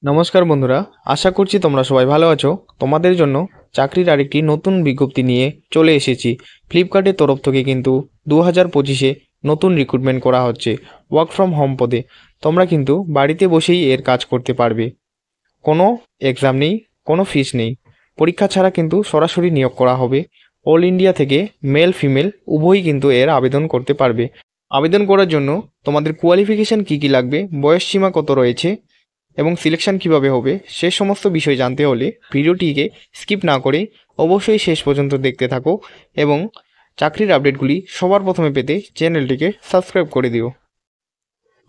নমস্কার বন্ধুরা, আশা করছি তোমরা সবাই ভালো আছো। তোমাদের জন্য চাকরির আরেকটি নতুন বিজ্ঞপ্তি নিয়ে চলে এসেছি। ফ্লিপকার্টের তরফ থেকে কিন্তু 2025-এ নতুন রিক্রুটমেন্ট করা হচ্ছে ওয়ার্ক ফ্রম হোম পদে। তোমরা কিন্তু বাড়িতে বসেই এর কাজ করতে পারবে। কোনো এক্সাম নেই, কোনো ফিস নেই, পরীক্ষা ছাড়া কিন্তু সরাসরি নিয়োগ করা হবে। অল ইন্ডিয়া থেকে মেল ফিমেল উভয়ই কিন্তু এর আবেদন করতে পারবে। আবেদন করার জন্য তোমাদের কোয়ালিফিকেশান কী কী লাগবে, বয়স সীমা কত রয়েছে এবং সিলেকশন কিভাবে হবে, সে সমস্ত বিষয় জানতে হলে ভিডিওটিকে স্কিপ না করে অবশ্যই শেষ পর্যন্ত দেখতে থাকো এবং চাকরির আপডেটগুলি সবার প্রথমে পেতে চ্যানেলটিকে সাবস্ক্রাইব করে দিও।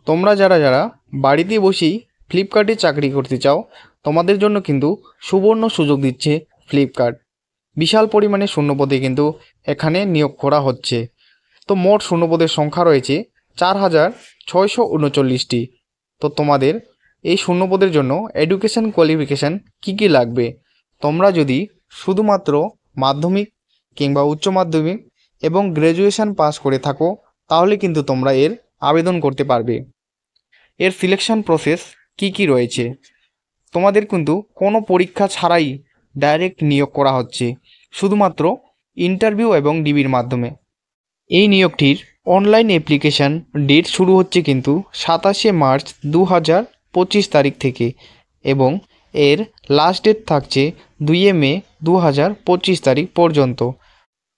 তোমরা যারা বাড়িতে বসেই ফ্লিপকার্টে চাকরি করতে চাও, তোমাদের জন্য কিন্তু সুবর্ণ সুযোগ দিচ্ছে ফ্লিপকার্ট। বিশাল পরিমাণে শূন্যপদে কিন্তু এখানে নিয়োগ করা হচ্ছে। তো মোট শূন্যপদের সংখ্যা রয়েছে 4,639টি। তো তোমাদের এই শূন্যপদের জন্য এডুকেশন কোয়ালিফিকেশান কী কী লাগবে, তোমরা যদি শুধুমাত্র মাধ্যমিক কিংবা উচ্চ মাধ্যমিক এবং গ্র্যাজুয়েশন পাস করে থাকো তাহলে কিন্তু তোমরা এর আবেদন করতে পারবে। এর সিলেকশন প্রসেস কী কী রয়েছে, তোমাদের কিন্তু কোনো পরীক্ষা ছাড়াই ডাইরেক্ট নিয়োগ করা হচ্ছে শুধুমাত্র ইন্টারভিউ এবং ডিবির মাধ্যমে। এই নিয়োগটির অনলাইন অ্যাপ্লিকেশান ডেট শুরু হচ্ছে কিন্তু 27শে মার্চ 2025 তারিখ থেকে এবং এর লাস্ট ডেট থাকছে 2 মে 2025 তারিখ পর্যন্ত।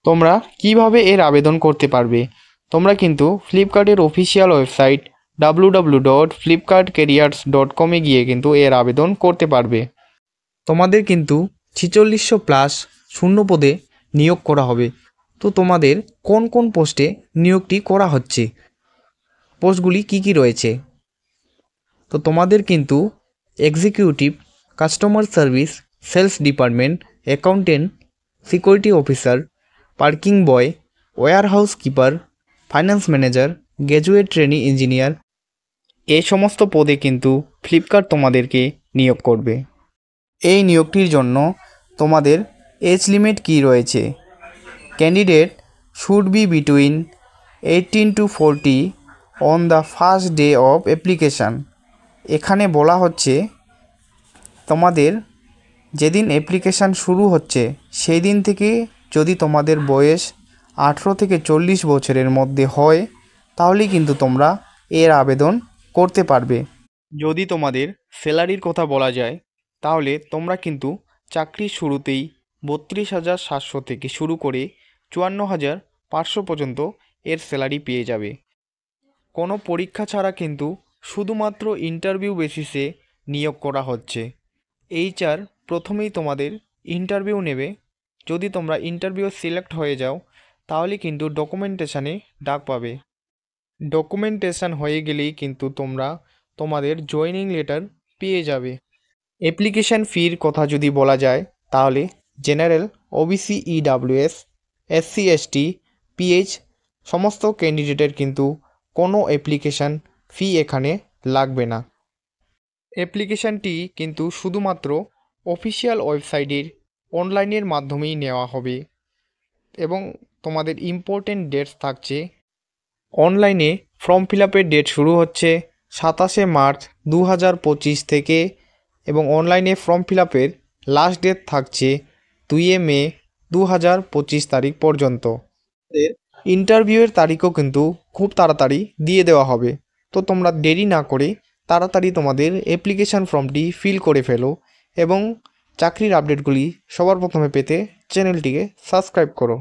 তোমরা কিভাবে এর আবেদন করতে পারবে, তোমরা কিন্তু ফ্লিপকার্টের অফিসিয়াল ওয়েবসাইট www.flipkartcareers.com গিয়ে কিন্তু এর আবেদন করতে পারবে। তোমাদের কিন্তু 4600 প্লাস শূন্যপদে নিয়োগ করা হবে। তো তোমাদের কোন কোন পোস্টে নিয়োগটি করা হচ্ছে, পোস্টগুলি কি কি রয়েছে, তো তোমাদের কিন্তু executive, customer service, sales department, accountant, security officer, parking boy, warehouse keeper, finance manager, graduate trainee engineer, এই সমস্ত পদে কিন্তু ফ্লিপকার্ট তোমাদেরকে নিয়োগ করবে। এই নিয়োগটির জন্য তোমাদের এজ লিমিট কী রয়েছে, candidate should be between 18 to 40 on the first day of application. এখানে বলা হচ্ছে তোমাদের যেদিন অ্যাপ্লিকেশান শুরু হচ্ছে সেই দিন থেকে যদি তোমাদের বয়স 18 থেকে 40 বছরের মধ্যে হয় তাহলেই কিন্তু তোমরা এর আবেদন করতে পারবে। যদি তোমাদের স্যালারির কথা বলা যায় তাহলে তোমরা কিন্তু চাকরির শুরুতেই 32,700 থেকে শুরু করে 54,500 পর্যন্ত এর স্যালারি পেয়ে যাবে। কোনো পরীক্ষা ছাড়া কিন্তু শুধুমাত্র ইন্টারভিউ বেসিসে নিয়োগ করা হচ্ছে। HR প্রথমেই তোমাদের ইন্টারভিউ নেবে। যদি তোমরা ইন্টারভিউ সিলেক্ট হয়ে যাও তাহলে কিন্তু ডকুমেন্টেশানে ডাক পাবে। ডকুমেন্টেশান হয়ে গেলেই কিন্তু তোমরা তোমাদের জয়েনিং লেটার পেয়ে যাবে। অ্যাপ্লিকেশান ফির কথা যদি বলা যায় তাহলে general, OBC, EWS, SC, ST, PH সমস্ত ক্যান্ডিডেটের কিন্তু কোনো অ্যাপ্লিকেশান ফি এখানে লাগবে না। অ্যাপ্লিকেশানটি কিন্তু শুধুমাত্র অফিসিয়াল ওয়েবসাইটের অনলাইনের মাধ্যমেই নেওয়া হবে এবং তোমাদের ইম্পর্টেন্ট ডেটস থাকছে। অনলাইনে ফর্ম ফিল আপের ডেট শুরু হচ্ছে 27শে মার্চ 2025 থেকে এবং অনলাইনে ফর্ম ফিল আপের লাস্ট ডেট থাকছে 2 মে 2025 তারিখ পর্যন্ত। ইন্টারভিউয়ের তারিখও কিন্তু খুব তাড়াতাড়ি দিয়ে দেওয়া হবে। তো তোমরা দেরি না করে তাড়াতাড়ি তোমাদের অ্যাপ্লিকেশান ফর্মটি ফিল করে ফেলো এবং চাকরির আপডেটগুলি সবার প্রথমে পেতে চ্যানেলটিকে সাবস্ক্রাইব করো।